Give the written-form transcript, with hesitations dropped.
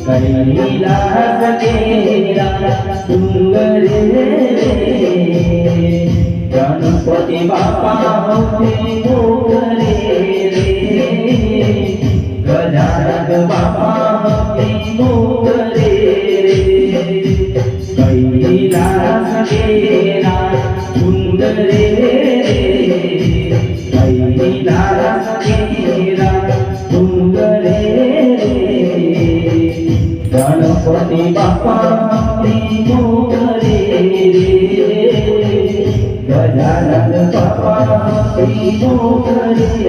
कैलास तेरा सुंदर गणपति बापा होते मोरे गजानन बापा होते मोरे कैलास तेरा सुंदर कैलास तेरा सुंदर गणपति बापा मोरे गजानन बापा मोरे।